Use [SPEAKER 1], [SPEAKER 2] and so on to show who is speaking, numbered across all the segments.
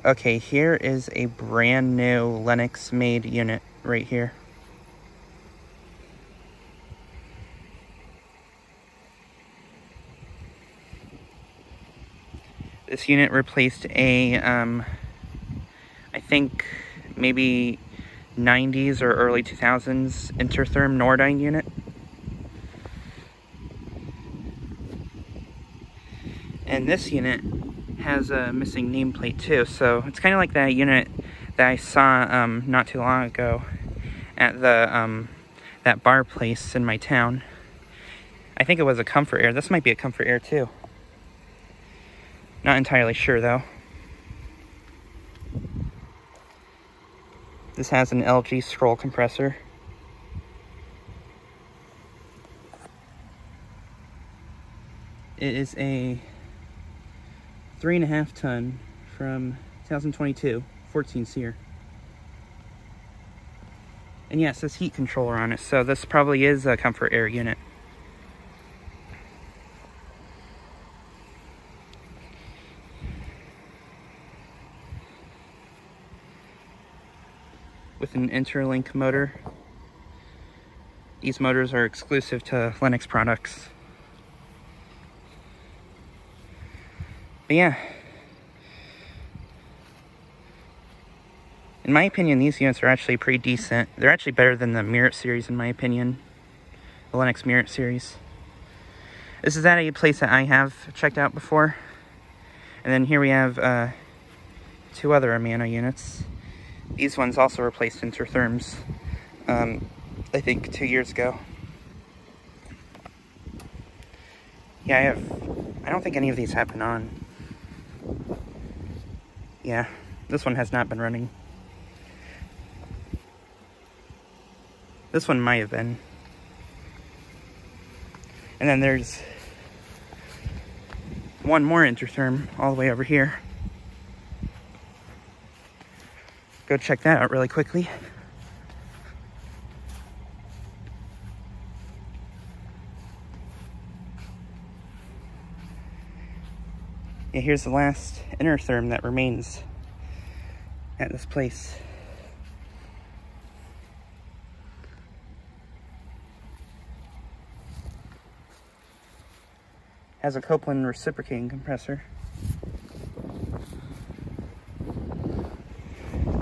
[SPEAKER 1] Okay, here is a brand new Lennox made unit right here. This unit replaced a, I think maybe 90s or early 2000s Intertherm Nordyne unit. And this unit has a missing nameplate too, so it's kind of like that unit that I saw not too long ago at the that bar place in my town. I think it was a Comfort-Aire. This might be a Comfort-Aire too. Not entirely sure though. This has an LG scroll compressor. It is a 3.5 ton from 2022, 14 SEER. And yeah, it says heat controller on it, so this probably is a Comfort-Aire unit. With an interlink motor. These motors are exclusive to Lennox products. But yeah, in my opinion, these units are actually pretty decent. They're actually better than the Merit series, in my opinion. The Lennox Merit series. This is at a place that I have checked out before. And then here we have 2 other Amana units. These ones also replaced Intertherms, I think 2 years ago. Yeah, I don't think any of these have been on. Yeah, this one has not been running. This one might have been. And then there's one more Intertherm all the way over here. Go check that out really quickly. Yeah, here's the last Intertherm that remains at this place. Has a Copeland reciprocating compressor.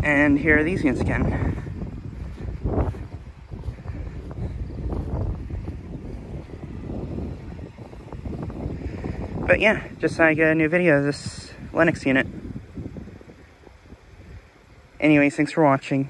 [SPEAKER 1] And here are these units again. But yeah, just thought I'd get a new video of this Lennox unit. Anyways, thanks for watching.